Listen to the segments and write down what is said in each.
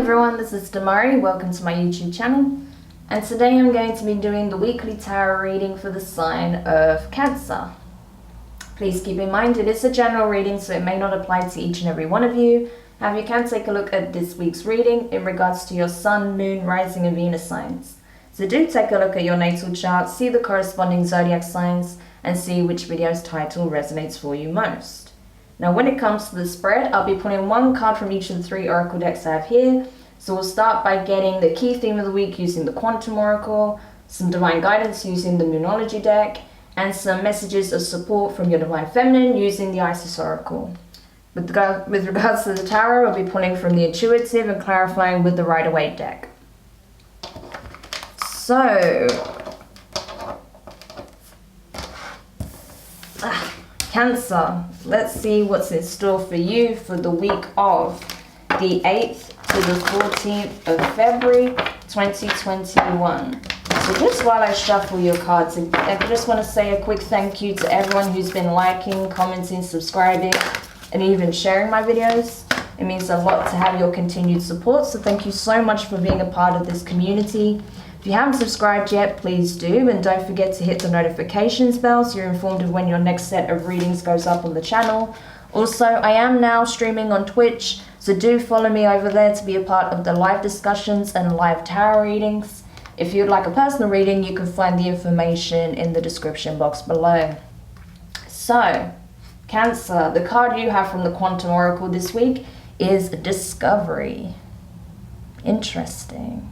everyone, this is Demari. Welcome to my YouTube channel. And today I'm going to be doing the weekly tarot reading for the sign of Cancer. Please keep in mind it is a general reading, so it may not apply to each and every one of you. However, you can take a look at this week's reading in regards to your Sun, Moon, Rising and Venus signs. So do take a look at your natal chart, see the corresponding zodiac signs, and see which video's title resonates for you most. Now when it comes to the spread, I'll be pulling one card from each of the three oracle decks I have here. So we'll start by getting the key theme of the week using the Quantum Oracle, some divine guidance using the Moonology deck, and some messages of support from your Divine Feminine using the Isis Oracle. With regards to the tarot, I'll be pulling from the Intuitive and clarifying with the Waite deck. So, Cancer, let's see what's in store for you for the week of the 8th to the 14th of February 2021. So just while I shuffle your cards, I just want to say a quick thank you to everyone who's been liking, commenting, subscribing, and even sharing my videos. It means a lot to have your continued support, so thank you so much for being a part of this community. If you haven't subscribed yet, please do, and don't forget to hit the notifications bell so you're informed of when your next set of readings goes up on the channel. Also, I am now streaming on Twitch, so do follow me over there to be a part of the live discussions and live tarot readings. If you'd like a personal reading, you can find the information in the description box below. So, Cancer, the card you have from the Quantum Oracle this week is Discovery. Interesting.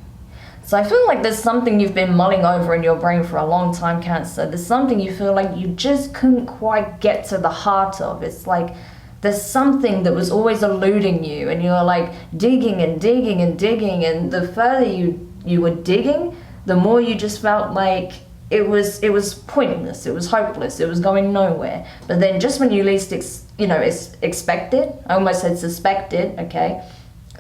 So I feel like there's something you've been mulling over in your brain for a long time, Cancer. There's something you feel like you just couldn't quite get to the heart of. It's like there's something that was always eluding you, and you're like digging and digging and digging, and the further you were digging, the more you just felt like it was pointless, it was hopeless, it was going nowhere. But then just when you least expected, I almost said suspected, okay,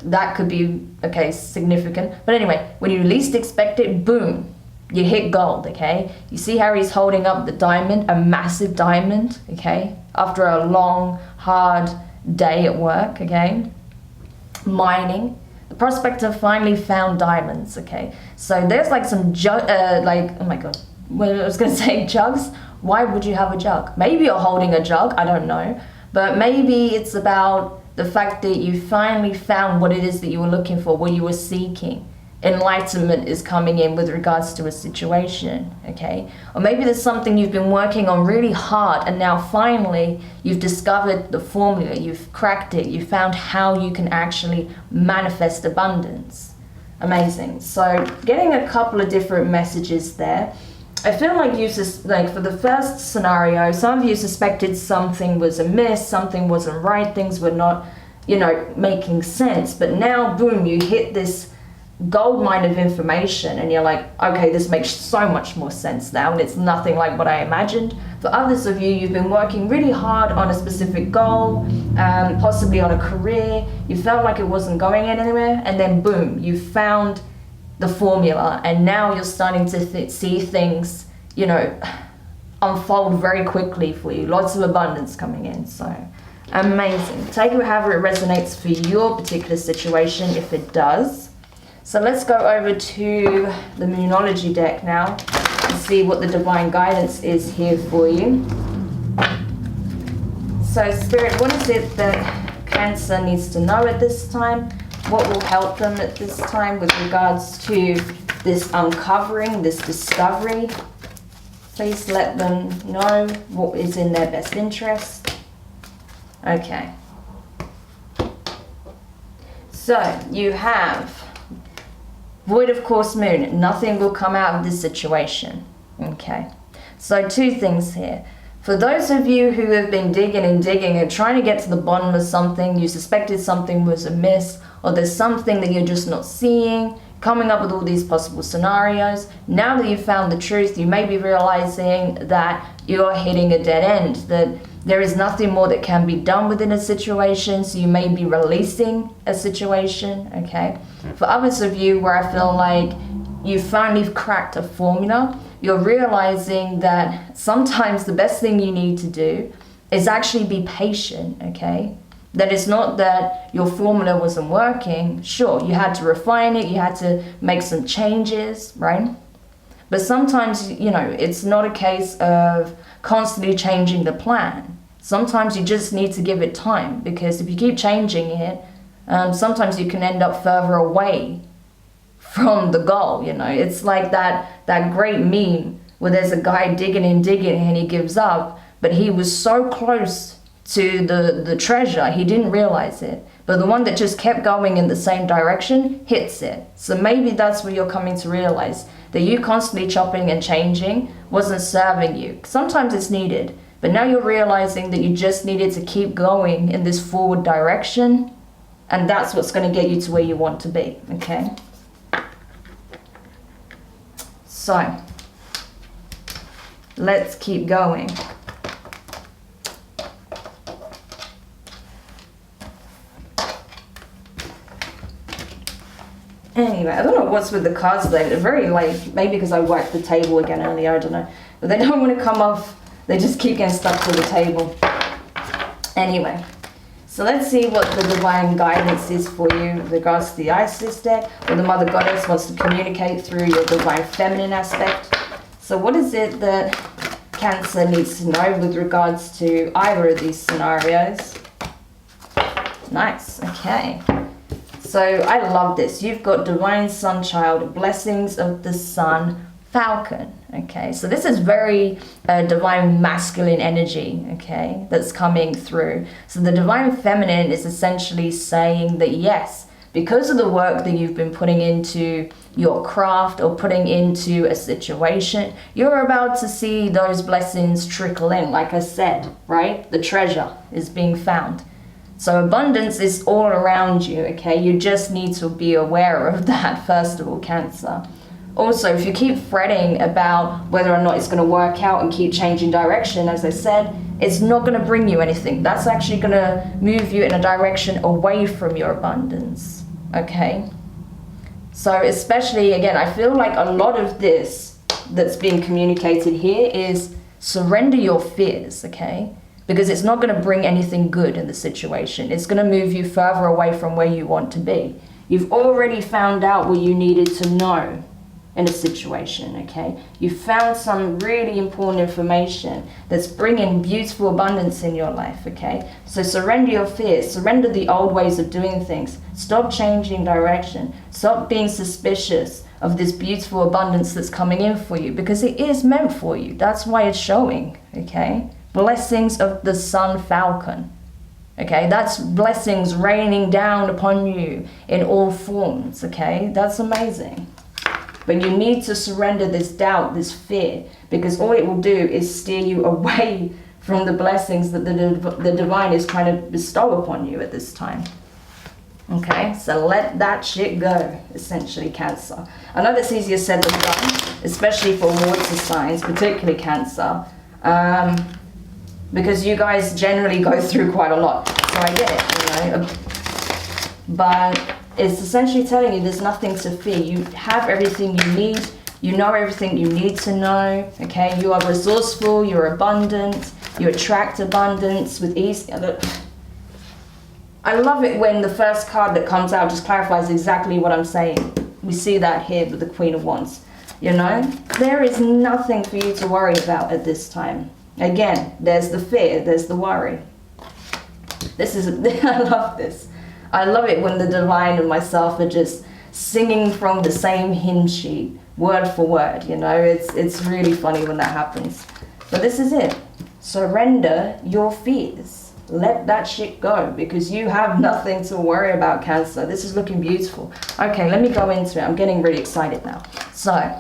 that could be, okay, significant. But anyway, when you least expect it, boom, you hit gold, okay? You see how he's holding up the diamond, a massive diamond, okay? After a long, hard day at work, okay? Mining. The prospector finally found diamonds, okay? So there's like some, oh my God, well, I was gonna say jugs. Why would you have a jug? Maybe you're holding a jug, I don't know. But maybe it's about the fact that you finally found what it is that you were looking for, what you were seeking. Enlightenment is coming in with regards to a situation, okay? Or maybe there's something you've been working on really hard, and now finally you've discovered the formula, you've cracked it, you found how you can actually manifest abundance. Amazing. So getting a couple of different messages there. I feel like for the first scenario, some of you suspected something was amiss, something wasn't right, things were not, making sense. But now, boom, you hit this gold mine of information and you're like, okay, this makes so much more sense now, and it's nothing like what I imagined. For others of you, you've been working really hard on a specific goal, possibly on a career. You felt like it wasn't going anywhere, and then boom, you found the formula, and now you're starting to see things, unfold very quickly for you. Lots of abundance coming in. So amazing. Take it however it resonates for your particular situation, if it does. So let's go over to the Moonology deck now and see what the divine guidance is here for you. So Spirit, what is it that Cancer needs to know at this time? What will help them at this time with regards to this uncovering, this discovery? Please let them know what is in their best interest. Okay. So you have Void of Course Moon. Nothing will come out of this situation. Okay. So two things here. For those of you who have been digging and digging and trying to get to the bottom of something, you suspected something was amiss, or there's something that you're just not seeing, coming up with all these possible scenarios. Now that you've found the truth, you may be realizing that you're hitting a dead end, that there is nothing more that can be done within a situation, so you may be releasing a situation, okay? For others of you where I feel like you finally cracked a formula, you're realizing that sometimes the best thing you need to do is actually be patient, okay? That it's not that your formula wasn't working. Sure, you had to refine it, you had to make some changes, right? But sometimes, you know, it's not a case of constantly changing the plan. Sometimes you just need to give it time, because if you keep changing it, sometimes you can end up further away from the goal, you know. It's like that great meme where there's a guy digging and he gives up, but he was so close to the treasure, he didn't realize it. But the one that just kept going in the same direction hits it. So maybe that's where you're coming to realize that you constantly chopping and changing wasn't serving you. Sometimes it's needed, but now you're realizing that you just needed to keep going in this forward direction, and that's what's going to get you to where you want to be, okay? So, let's keep going. Anyway, I don't know what's with the cards today. They're very like, maybe because I wiped the table again earlier, I don't know. But they don't want to come off. They just keep getting stuck to the table. Anyway, so let's see what the divine guidance is for you with regards to the Isis deck, or the Mother Goddess wants to communicate through your divine feminine aspect. So what is it that Cancer needs to know with regards to either of these scenarios? Nice, okay. So I love this. You've got Divine Sun Child, Blessings of the Sun, Falcon. Okay, so this is very divine masculine energy, okay, that's coming through. So the divine feminine is essentially saying that yes, because of the work that you've been putting into your craft or putting into a situation, you're about to see those blessings trickle in. Like I said, right? The treasure is being found. So abundance is all around you, okay? You just need to be aware of that, first of all, Cancer. Also, if you keep fretting about whether or not it's going to work out and keep changing direction, as I said, it's not going to bring you anything. That's actually going to move you in a direction away from your abundance, okay? So especially, again, I feel like a lot of this that's being communicated here is surrender your fears, okay? Because it's not going to bring anything good in the situation. It's going to move you further away from where you want to be. You've already found out what you needed to know in a situation, okay? You found some really important information that's bringing beautiful abundance in your life, okay? So surrender your fears, surrender the old ways of doing things. Stop changing direction. Stop being suspicious of this beautiful abundance that's coming in for you, because it is meant for you. That's why it's showing, okay? Blessings of the Sun Falcon. Okay, that's blessings raining down upon you in all forms, okay? That's amazing. But you need to surrender this doubt, this fear, because all it will do is steer you away from the blessings that the divine is trying to bestow upon you at this time. Okay, so let that shit go, essentially, Cancer. I know that's easier said than done, especially for water signs, particularly Cancer. Because you guys generally go through quite a lot, so I get it, you know. But it's essentially telling you there's nothing to fear. You have everything you need. You know everything you need to know, okay? You are resourceful, you're abundant, you attract abundance with ease. I love it when the first card that comes out just clarifies exactly what I'm saying. We see that here with the Queen of Wands, you know? There is nothing for you to worry about at this time. Again, there's the fear, there's the worry. This is, I love this. I love it when the divine and myself are just singing from the same hymn sheet, word for word, you know? It's really funny when that happens. But this is it. Surrender your fears. Let that shit go, because you have nothing to worry about, Cancer. This is looking beautiful. Okay, let me go into it. I'm getting really excited now. So,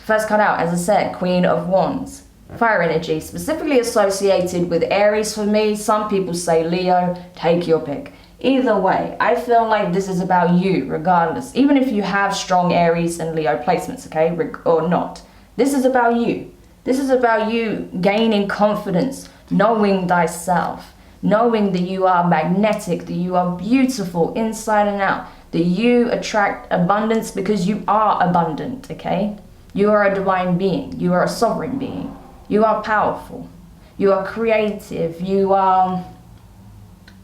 first card out, as I said, Queen of Wands. Fire energy, specifically associated with Aries for me. Some people say Leo, take your pick. Either way, I feel like this is about you, regardless. Even if you have strong Aries and Leo placements, okay, or not. This is about you. This is about you gaining confidence, knowing thyself, knowing that you are magnetic, that you are beautiful inside and out, that you attract abundance because you are abundant, okay? You are a divine being. You are a sovereign being. You are powerful. You are creative. You are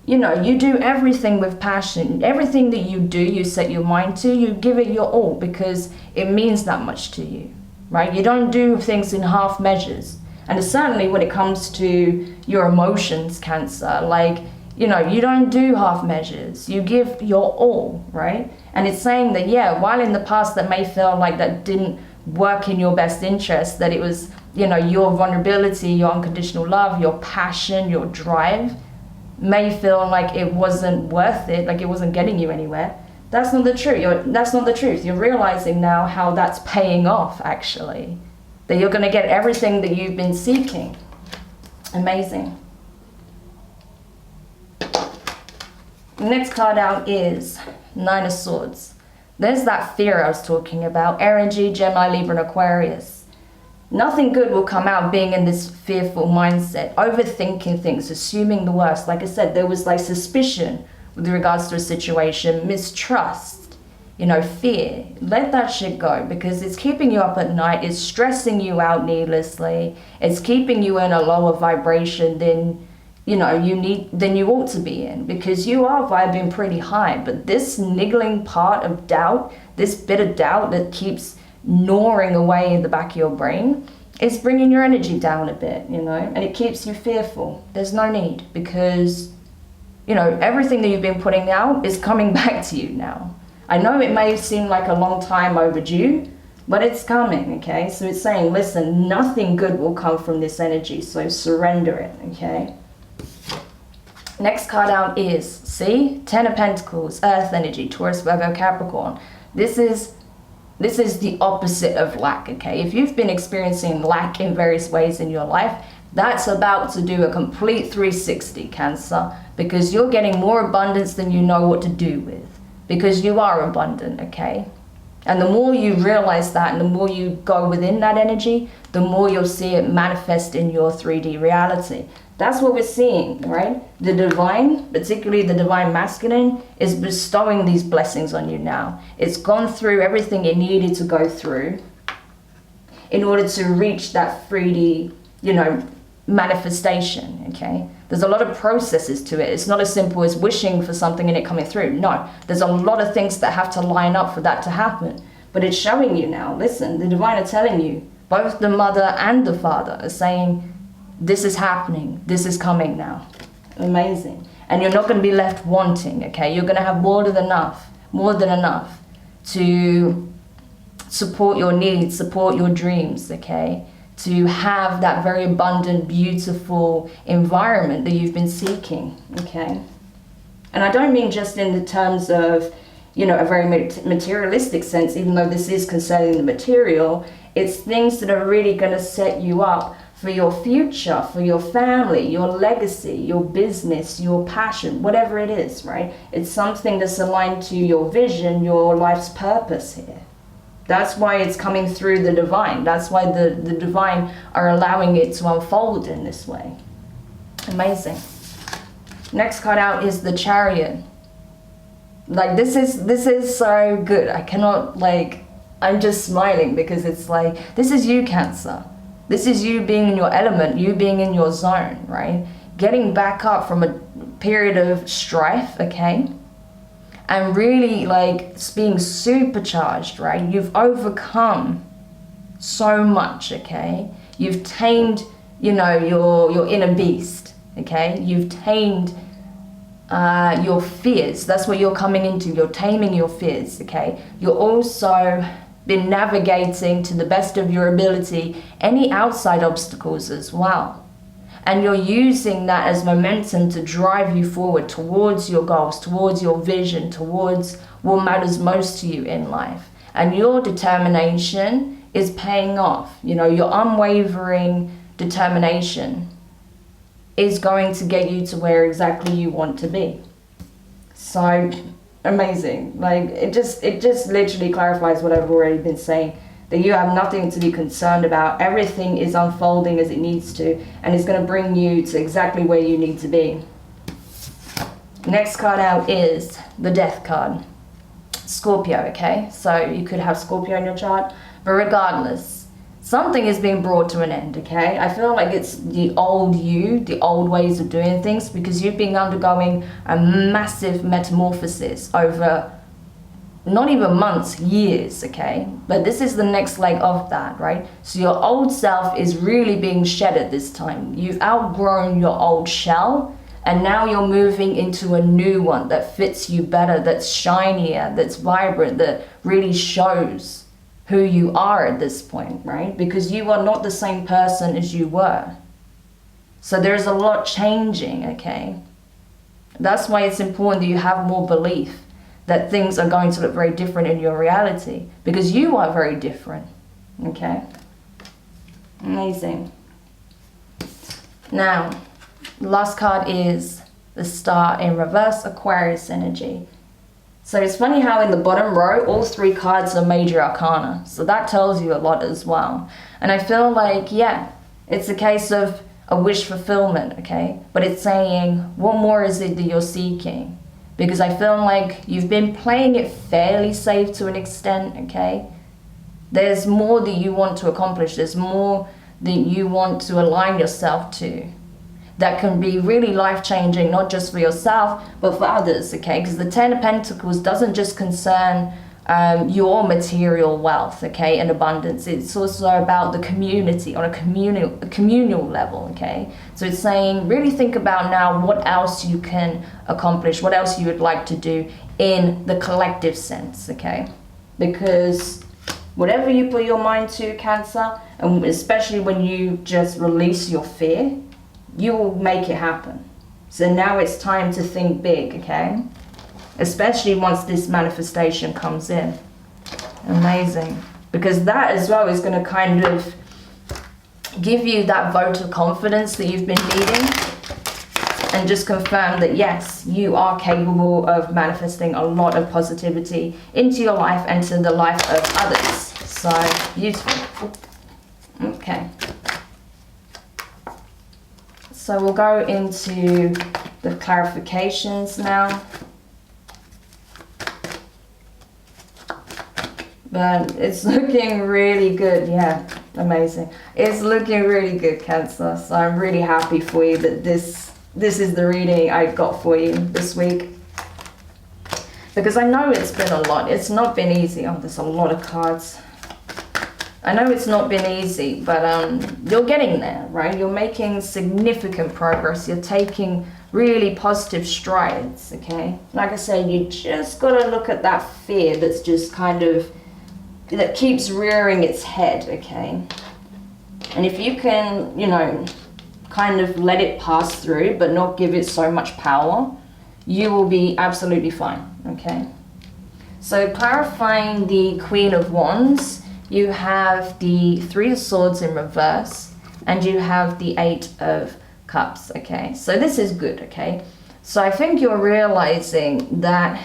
you know, you do everything with passion. Everything that you do, you set your mind to, you give it your all because it means that much to you, right? You don't do things in half measures. And certainly when it comes to your emotions, Cancer, like, you know, you don't do half measures. You give your all, right? And it's saying that, yeah, while in the past that may feel like that didn't work in your best interest, that it was, you know, your vulnerability, your unconditional love, your passion, your drive may feel like it wasn't worth it, like it wasn't getting you anywhere. That's not the truth. That's not the truth. You're realizing now how that's paying off, actually. That you're going to get everything that you've been seeking. Amazing. Next card out is Nine of Swords. There's that fear I was talking about. Energy, Gemini, Libra, and Aquarius. Nothing good will come out being in this fearful mindset, overthinking things, assuming the worst. Like I said, there was like suspicion with regards to a situation, mistrust, you know, fear. Let that shit go because it's keeping you up at night. It's stressing you out needlessly. It's keeping you in a lower vibration than, you know, than you ought to be in, because you are vibing pretty high. But this niggling part of doubt, this bit of doubt that keeps gnawing away in the back of your brain, is bringing your energy down a bit, you know, and it keeps you fearful. There's no need, because, you know, everything that you've been putting out is coming back to you now. I know it may seem like a long time overdue, but it's coming, okay? So it's saying, listen, nothing good will come from this energy, so surrender it, okay? Next card out is, see, Ten of Pentacles, Earth energy, Taurus, Virgo, Capricorn. This is the opposite of lack, okay? If you've been experiencing lack in various ways in your life, that's about to do a complete 360, Cancer, because you're getting more abundance than you know what to do with, because you are abundant, okay? And the more you realize that and the more you go within that energy, the more you'll see it manifest in your 3D reality. That's what we're seeing, right? The divine, particularly the divine masculine, is bestowing these blessings on you now. It's gone through everything it needed to go through in order to reach that 3D, you know, manifestation, okay? There's a lot of processes to it. It's not as simple as wishing for something and it coming through. No, there's a lot of things that have to line up for that to happen. But it's showing you now, listen, the divine are telling you, both the mother and the father are saying, this is happening, this is coming now. Amazing. And you're not going to be left wanting, okay? You're going to have more than enough to support your needs, support your dreams, okay? To have that very abundant, beautiful environment that you've been seeking, okay? And I don't mean just in the terms of, you know, a very materialistic sense, even though this is concerning the material. It's things that are really going to set you up for your future, for your family, your legacy, your business, your passion, whatever it is, right? It's something that's aligned to your vision, your life's purpose here. That's why it's coming through the divine. That's why the divine are allowing it to unfold in this way. Amazing. Next card out is the Chariot. Like, this is so good. I cannot, like, I'm just smiling because it's like, this is you, Cancer. This is you being in your element, you being in your zone, right? Getting back up from a period of strife, okay? And really, like, being supercharged, right? You've overcome so much, okay? You've tamed, you know, your inner beast, okay? You've tamed your fears. That's what you're coming into. You're taming your fears, okay? You're also been navigating to the best of your ability any outside obstacles as well. And you're using that as momentum to drive you forward towards your goals, towards your vision, towards what matters most to you in life. And your determination is paying off. You know, your unwavering determination is going to get you to where exactly you want to be. So amazing. Like, it just literally clarifies what I've already been saying, that you have nothing to be concerned about. Everything is unfolding as it needs to, and it's going to bring you to exactly where you need to be. Next card out is the Death card. Scorpio, okay? So you could have Scorpio in your chart, but regardless, something is being brought to an end, okay? I feel like it's the old you, the old ways of doing things, because you've been undergoing a massive metamorphosis over not even months, years, okay? But this is the next leg of that, right? So your old self is really being shed at this time. You've outgrown your old shell, and now you're moving into a new one that fits you better, that's shinier, that's vibrant, that really shows who you are at this point, right? Because you are not the same person as you were. So there's a lot changing, okay? That's why it's important that you have more belief that things are going to look very different in your reality, because you are very different, okay? Amazing. Now, the last card is the Star in reverse, Aquarius energy. So it's funny how in the bottom row, all 3 cards are major arcana. So that tells you a lot as well. And I feel like, yeah, it's a case of a wish fulfillment, okay? But it's saying, what more is it that you're seeking? Because I feel like you've been playing it fairly safe to an extent, okay? There's more that you want to accomplish. There's more that you want to align yourself to. That can be really life-changing, not just for yourself, but for others, okay? Because the Ten of Pentacles doesn't just concern your material wealth, okay, and abundance. It's also about the community on a communal level, okay? So it's saying, really think about now what else you can accomplish, what else you would like to do in the collective sense, okay? Because whatever you put your mind to, Cancer, and especially when you just release your fear, you will make it happen. So now it's time to think big, okay? Especially once this manifestation comes in. Amazing. Because that as well is going to kind of give you that vote of confidence that you've been needing, and just confirm that yes, you are capable of manifesting a lot of positivity into your life and to the life of others. So beautiful. Okay. So we'll go into the clarifications now. But it's looking really good, yeah, amazing. It's looking really good, Cancer. So I'm really happy for you that this is the reading I got for you this week. Because I know it's been a lot. It's not been easy. Oh, there's a lot of cards. I know it's not been easy, but you're getting there, right? You're making significant progress. You're taking really positive strides, okay? Like I said, you just got to look at that fear that's just kind of, that keeps rearing its head, okay? And if you can, you know, kind of let it pass through, but not give it so much power, you will be absolutely fine, okay? So clarifying the Queen of Wands, you have the 3 of Swords in reverse, and you have the 8 of Cups, okay? So this is good, okay? So I think you're realizing that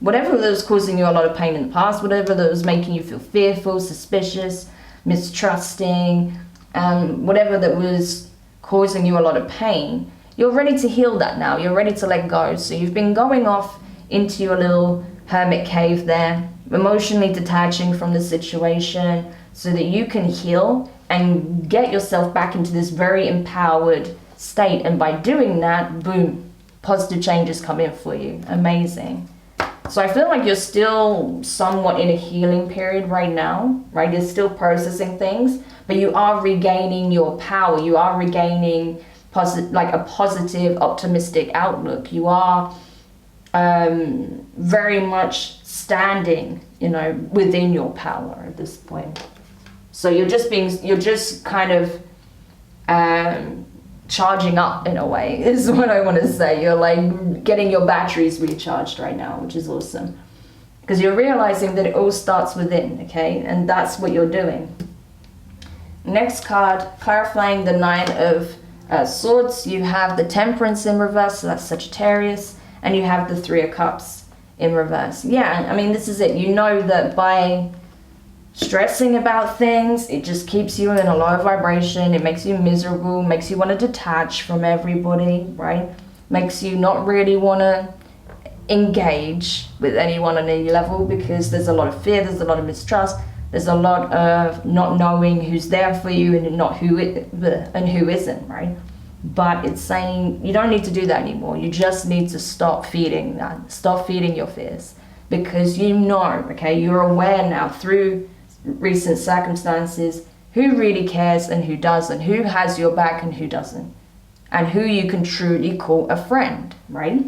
whatever that was causing you a lot of pain in the past, whatever that was making you feel fearful, suspicious, mistrusting, whatever that was causing you a lot of pain, you're ready to heal that now. You're ready to let go. So you've been going off into your little hermit cave there, emotionally detaching from the situation so that you can heal and get yourself back into this very empowered state. And by doing that, boom, positive changes come in for you. Amazing. So I feel like you're still somewhat in a healing period right now, right? You're still processing things, but you are regaining your power. You are regaining a positive, optimistic outlook. You are very much standing, you know, within your power at this point. So you're just kind of charging up in a way, is what I want to say. You're like getting your batteries recharged right now, which is awesome. Because you're realizing that it all starts within, okay? And that's what you're doing. Next card, clarifying the 9 of Swords. You have the Temperance in reverse, so that's Sagittarius. And you have the 3 of Cups in reverse. Yeah, I mean, this is it. You know that by stressing about things, it just keeps you in a low vibration. It makes you miserable, makes you want to detach from everybody, right? Makes you not really want to engage with anyone on any level because there's a lot of fear, there's a lot of mistrust. There's a lot of not knowing who's there for you and who isn't, right? But it's saying you don't need to do that anymore. You just need to stop feeding that. Stop feeding your fears. Because you know, okay, you're aware now through recent circumstances who really cares and who doesn't, who has your back and who doesn't, and who you can truly call a friend, right?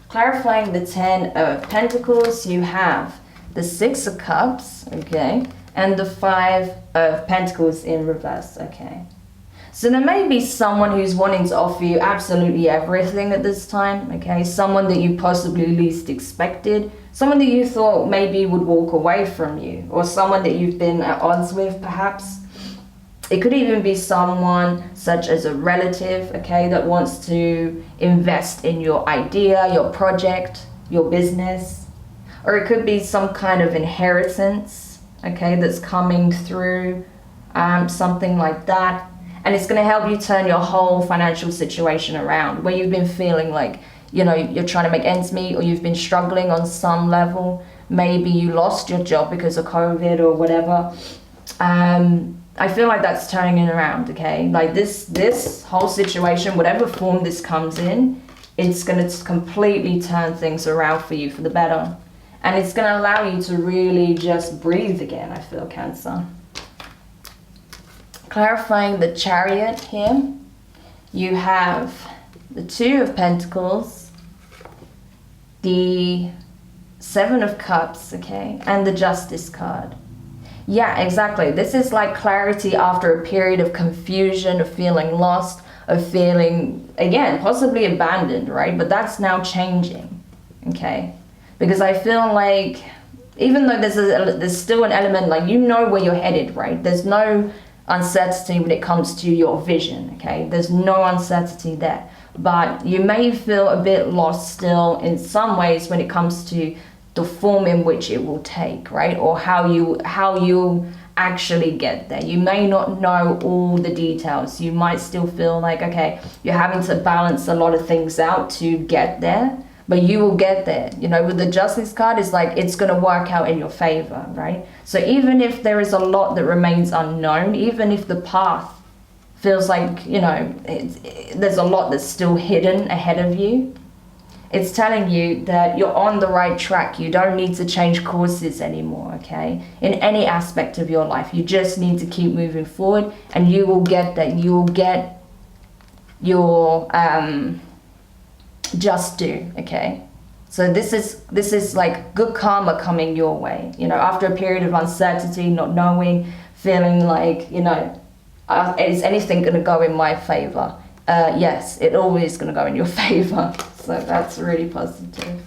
Clarifying the 10 of Pentacles, you have the 6 of Cups, okay, and the 5 of Pentacles in reverse, okay. So there may be someone who's wanting to offer you absolutely everything at this time, okay? Someone that you possibly least expected, someone that you thought maybe would walk away from you, or someone that you've been at odds with perhaps. It could even be someone such as a relative, okay, that wants to invest in your idea, your project, your business. Or it could be some kind of inheritance, okay, that's coming through, something like that. And it's going to help you turn your whole financial situation around, where you've been feeling like, you know, you're trying to make ends meet, or you've been struggling on some level. Maybe you lost your job because of COVID or whatever. I feel like that's turning it around, okay? Like this whole situation, whatever form this comes in, it's going to completely turn things around for you for the better. And it's going to allow you to really just breathe again, I feel, Cancer. Clarifying the Chariot here, you have the 2 of Pentacles, the 7 of Cups, okay, and the Justice card. Yeah, exactly. This is like clarity after a period of confusion, of feeling lost, of feeling, again, possibly abandoned, right? But that's now changing, okay? Because I feel like, even though there's still an element, like, you know where you're headed, right? There's no uncertainty when it comes to your vision, okay? There's no uncertainty there. But you may feel a bit lost still in some ways when it comes to the form in which it will take, right? Or how you actually get there. You may not know all the details. You might still feel like, okay, you're having to balance a lot of things out to get there, but you will get there. You know, with the Justice card, it's like it's going to work out in your favor, right? So even if there is a lot that remains unknown, even if the path feels like, you know, there's a lot that's still hidden ahead of you, it's telling you that you're on the right track. You don't need to change courses anymore, okay? In any aspect of your life, you just need to keep moving forward, and you will get there. You will get your just due, okay? So this is like good karma coming your way, you know, after a period of uncertainty, not knowing, feeling like, you know, is anything going to go in my favor? Yes, it always is going to go in your favor. So that's really positive.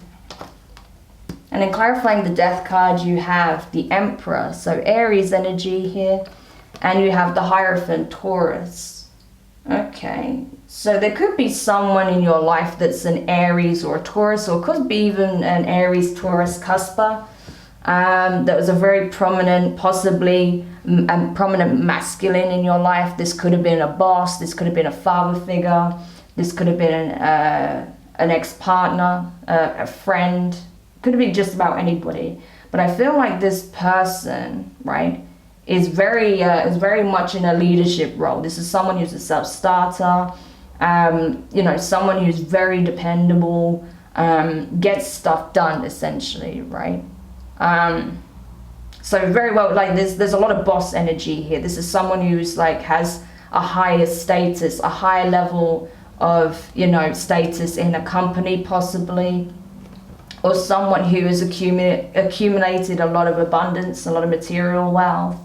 And in clarifying the Death card, you have the Emperor, so Aries energy here, and you have the Hierophant, Taurus. Okay, so there could be someone in your life that's an Aries or a Taurus, or could be even an Aries Taurus cusper. That was a very prominent, possibly prominent masculine in your life. This could have been a boss, this could have been a father figure, this could have been an ex-partner, a friend, could have been just about anybody. But I feel like this person, right, is very much in a leadership role. This is someone who's a self-starter, you know, someone who's very dependable, gets stuff done essentially, right? So very well, like there's a lot of boss energy here. This is someone who's like has a higher status, a higher level of, you know, status in a company possibly, or someone who has accumulated a lot of abundance, a lot of material wealth,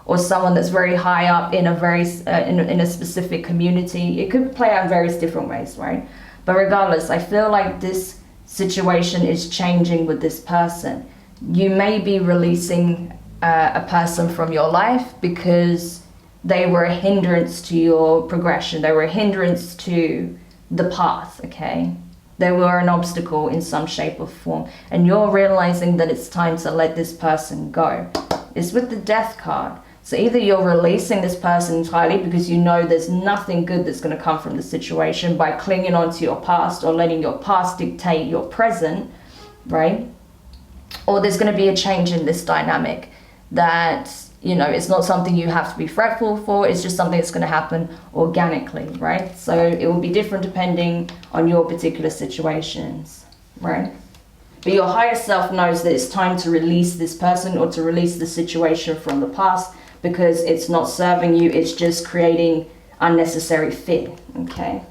or someone that's very high up in a very in a specific community. It could play out in various different ways, right? But regardless, I feel like this situation is changing with this person. You may be releasing a person from your life because they were a hindrance to your progression. They were a hindrance to the path, okay? They were an obstacle in some shape or form. And you're realizing that it's time to let this person go. It's with the Death card. So either you're releasing this person entirely because you know there's nothing good that's going to come from the situation by clinging on to your past or letting your past dictate your present, right? or there's going to be a change in this dynamic that, you know, it's not something you have to be fretful for. It's just something that's going to happen organically, right? So it will be different depending on your particular situations, right? But your higher self knows that it's time to release this person or to release the situation from the past, because it's not serving you. It's just creating unnecessary fear, okay?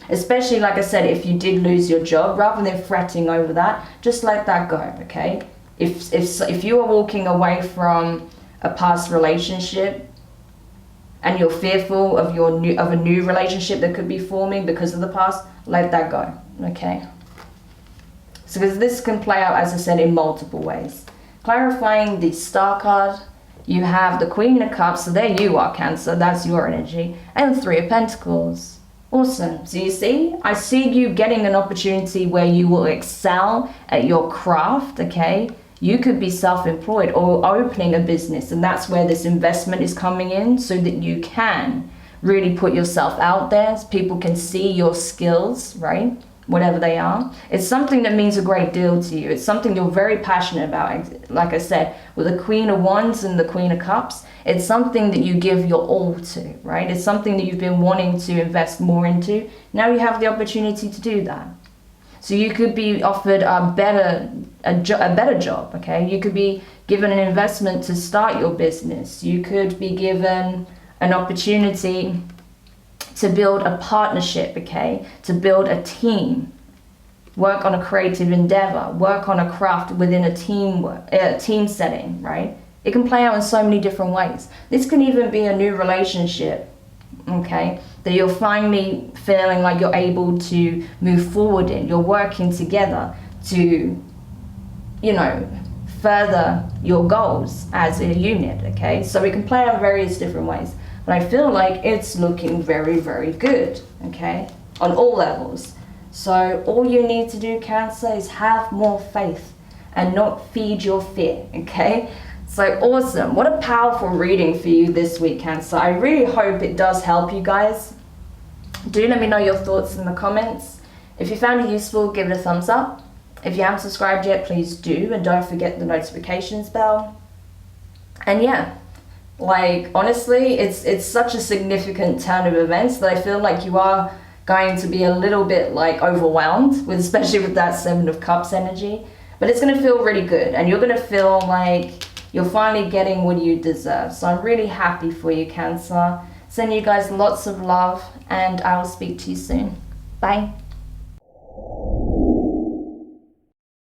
Especially, like I said, if you did lose your job, rather than fretting over that, just let that go, okay? If you are walking away from a past relationship and you're fearful of a new relationship that could be forming because of the past, let that go, okay? So because this can play out, as I said, in multiple ways. Clarifying the Star card, you have the Queen of Cups, so there you are, Cancer, that's your energy, and 3 of Pentacles. Awesome. So you see, I see you getting an opportunity where you will excel at your craft, okay? You could be self-employed or opening a business, and that's where this investment is coming in, so that you can really put yourself out there so people can see your skills, right? Whatever they are. It's something that means a great deal to you. It's something you're very passionate about. Like I said, with the Queen of Wands and the Queen of Cups, it's something that you give your all to, right? It's something that you've been wanting to invest more into. Now you have the opportunity to do that. So you could be offered a better job, okay? You could be given an investment to start your business. You could be given an opportunity to build a partnership, okay? To build a team, work on a creative endeavor, work on a craft within a team setting, right? It can play out in so many different ways. This can even be a new relationship, okay? That you're finally feeling like you're able to move forward in. You're working together to, you know, further your goals as a unit, okay? So it can play out various different ways. But I feel like it's looking very, very good, okay? On all levels. So all you need to do, Cancer, is have more faith and not feed your fear, okay? So awesome. What a powerful reading for you this week, Cancer. I really hope it does help you guys. Do let me know your thoughts in the comments. If you found it useful, give it a thumbs up. If you haven't subscribed yet, please do. And don't forget the notifications bell. And yeah, like, honestly, it's such a significant turn of events that I feel like you are going to be a little bit like overwhelmed with, especially with that 7 of Cups energy. But it's going to feel really good, and you're going to feel like you're finally getting what you deserve. So I'm really happy for you, Cancer. Sending you guys lots of love, and I will speak to you soon. Bye.